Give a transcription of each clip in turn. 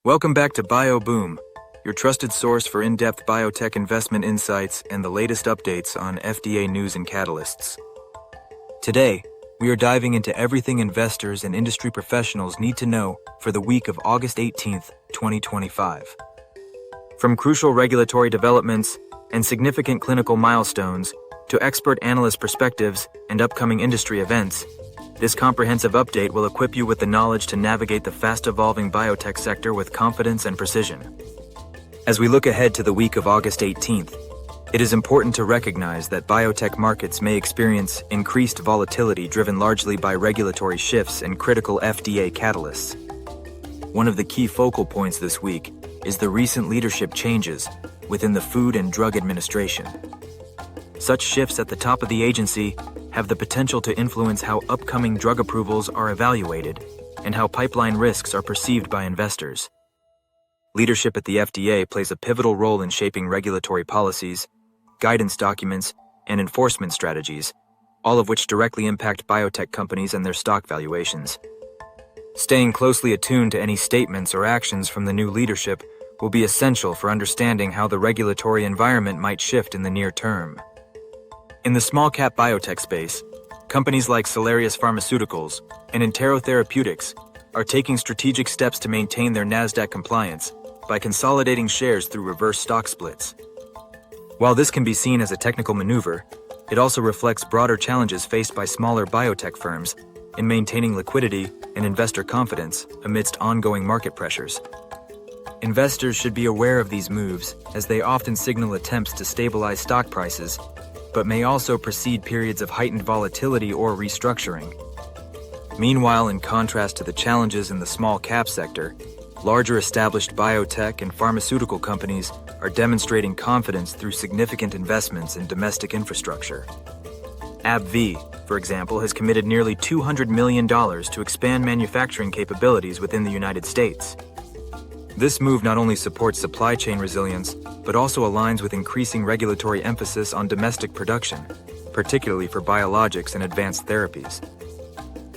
Welcome back to BioBoom, your trusted source for in-depth biotech investment insights and the latest updates on FDA news and catalysts. Today, we are diving into everything investors and industry professionals need to know for the week of August 18th, 2025. From crucial regulatory developments and significant clinical milestones to expert analyst perspectives and upcoming industry events, this comprehensive update will equip you with the knowledge to navigate the fast-evolving biotech sector with confidence and precision. As we look ahead to the week of August 18th, it is important to recognize that biotech markets may experience increased volatility driven largely by regulatory shifts and critical FDA catalysts. One of the key focal points this week is the recent leadership changes within the Food and Drug Administration. Such shifts at the top of the agency have the potential to influence how upcoming drug approvals are evaluated and how pipeline risks are perceived by investors. Leadership at the FDA plays a pivotal role in shaping regulatory policies, guidance documents, and enforcement strategies, all of which directly impact biotech companies and their stock valuations. Staying closely attuned to any statements or actions from the new leadership will be essential for understanding how the regulatory environment might shift in the near term. In the small-cap biotech space, companies like Salarius Pharmaceuticals and Entero Therapeutics are taking strategic steps to maintain their NASDAQ compliance by consolidating shares through reverse stock splits. While this can be seen as a technical maneuver, it also reflects broader challenges faced by smaller biotech firms in maintaining liquidity and investor confidence amidst ongoing market pressures. Investors should be aware of these moves as they often signal attempts to stabilize stock prices, but may also precede periods of heightened volatility or restructuring. Meanwhile, in contrast to the challenges in the small cap sector, larger established biotech and pharmaceutical companies are demonstrating confidence through significant investments in domestic infrastructure. AbbVie, for example, has committed nearly $200 million to expand manufacturing capabilities within the United States. This move not only supports supply chain resilience, but also aligns with increasing regulatory emphasis on domestic production, particularly for biologics and advanced therapies.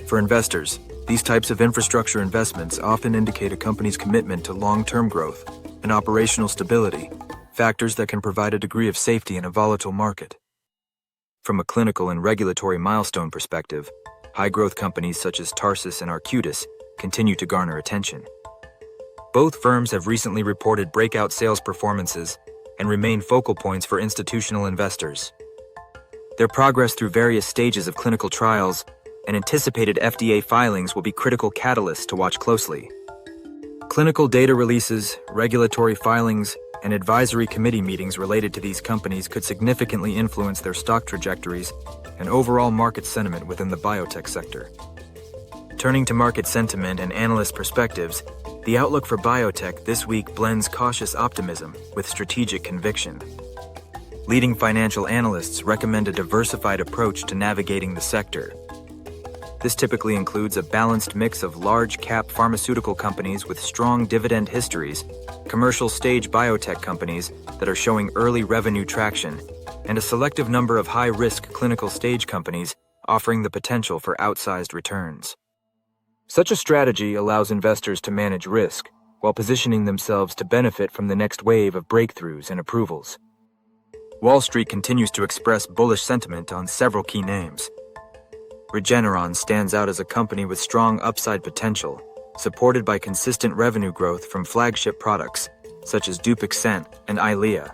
For investors, these types of infrastructure investments often indicate a company's commitment to long-term growth and operational stability, factors that can provide a degree of safety in a volatile market. From a clinical and regulatory milestone perspective, high-growth companies such as Tarsus and Arcutis continue to garner attention. Both firms have recently reported breakout sales performances and remain focal points for institutional investors. Their progress through various stages of clinical trials and anticipated FDA filings will be critical catalysts to watch closely. Clinical data releases, regulatory filings, and advisory committee meetings related to these companies could significantly influence their stock trajectories and overall market sentiment within the biotech sector. Turning to market sentiment and analyst perspectives, the outlook for biotech this week blends cautious optimism with strategic conviction. Leading financial analysts recommend a diversified approach to navigating the sector. This typically includes a balanced mix of large-cap pharmaceutical companies with strong dividend histories, commercial-stage biotech companies that are showing early revenue traction, and a selective number of high-risk clinical-stage companies offering the potential for outsized returns. Such a strategy allows investors to manage risk while positioning themselves to benefit from the next wave of breakthroughs and approvals. Wall Street continues to express bullish sentiment on several key names. Regeneron stands out as a company with strong upside potential, supported by consistent revenue growth from flagship products such as Dupixent and Eylea.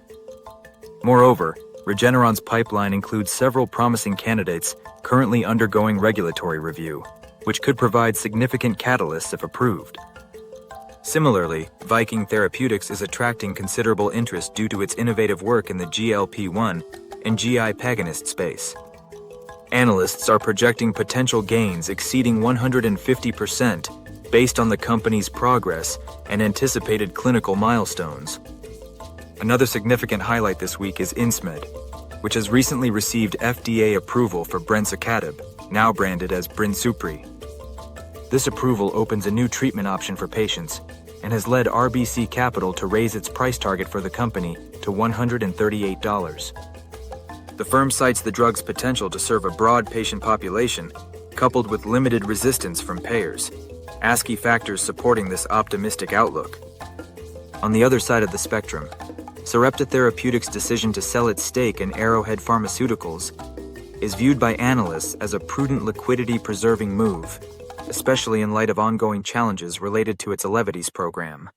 Moreover, Regeneron's pipeline includes several promising candidates currently undergoing regulatory review, which could provide significant catalysts if approved. Similarly, Viking Therapeutics is attracting considerable interest due to its innovative work in the GLP-1 and GI agonist space. Analysts are projecting potential gains exceeding 150% based on the company's progress and anticipated clinical milestones. Another significant highlight this week is Insmed, which has recently received FDA approval for brensocatib, now branded as Brinsupri. This approval opens a new treatment option for patients and has led RBC Capital to raise its price target for the company to $138. The firm cites the drug's potential to serve a broad patient population, coupled with limited resistance from payers, as key factors supporting this optimistic outlook. On the other side of the spectrum, Sarepta Therapeutics' decision to sell its stake in Arrowhead Pharmaceuticals is viewed by analysts as a prudent liquidity-preserving move, especially in light of ongoing challenges related to its Elevities program.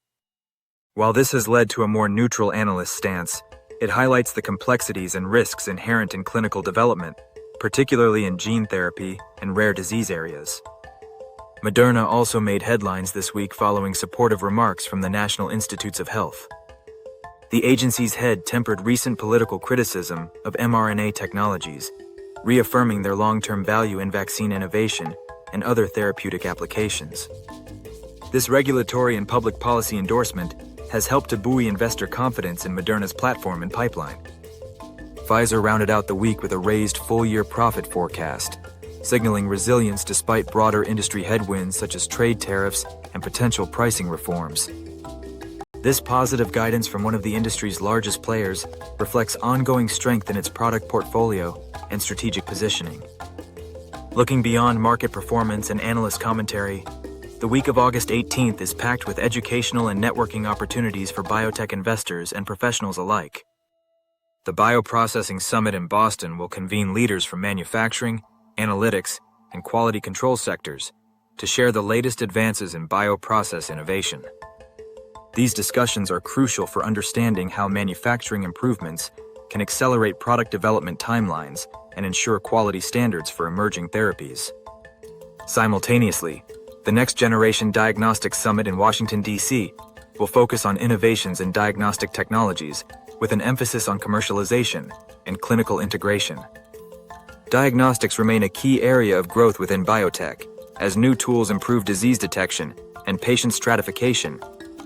While this has led to a more neutral analyst stance, it highlights the complexities and risks inherent in clinical development, particularly in gene therapy and rare disease areas. Moderna also made headlines this week following supportive remarks from the National Institutes of Health. The agency's head tempered recent political criticism of mRNA technologies, reaffirming their long-term value in vaccine innovation and other therapeutic applications. This regulatory and public policy endorsement has helped to buoy investor confidence in Moderna's platform and pipeline. Pfizer rounded out the week with a raised full-year profit forecast, signaling resilience despite broader industry headwinds such as trade tariffs and potential pricing reforms. This positive guidance from one of the industry's largest players reflects ongoing strength in its product portfolio and strategic positioning. Looking beyond market performance and analyst commentary, the week of August 18th is packed with educational and networking opportunities for biotech investors and professionals alike. The Bioprocessing Summit in Boston will convene leaders from manufacturing, analytics, and quality control sectors to share the latest advances in bioprocess innovation. These discussions are crucial for understanding how manufacturing improvements can accelerate product development timelines and ensure quality standards for emerging therapies. Simultaneously, the Next Generation Diagnostics Summit in Washington, D.C. will focus on innovations in diagnostic technologies with an emphasis on commercialization and clinical integration. Diagnostics remain a key area of growth within biotech, as new tools improve disease detection and patient stratification,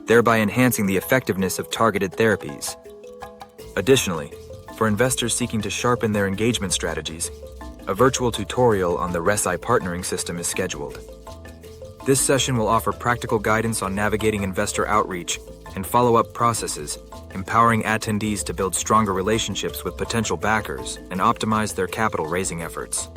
thereby enhancing the effectiveness of targeted therapies. Additionally, for investors seeking to sharpen their engagement strategies, a virtual tutorial on the RESI partnering system is scheduled. This session will offer practical guidance on navigating investor outreach and follow-up processes, empowering attendees to build stronger relationships with potential backers and optimize their capital raising efforts.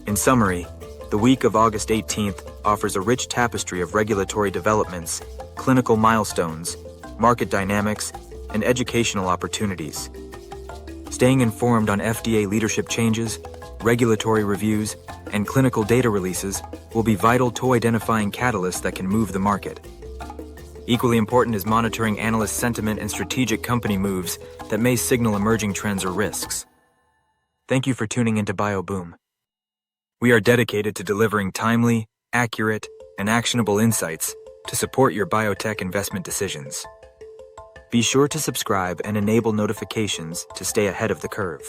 In summary, the week of August 18th offers a rich tapestry of regulatory developments, clinical milestones, market dynamics, and educational opportunities. Staying informed on FDA leadership changes, regulatory reviews, and clinical data releases will be vital to identifying catalysts that can move the market. Equally important is monitoring analyst sentiment and strategic company moves that may signal emerging trends or risks. Thank you for tuning into BioBoom. We are dedicated to delivering timely, accurate, and actionable insights to support your biotech investment decisions. Be sure to subscribe and enable notifications to stay ahead of the curve.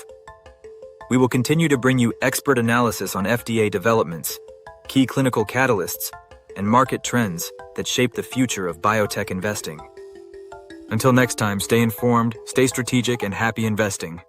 We will continue to bring you expert analysis on FDA developments, key clinical catalysts, and market trends that shape the future of biotech investing. Until next time, stay informed, stay strategic, and happy investing.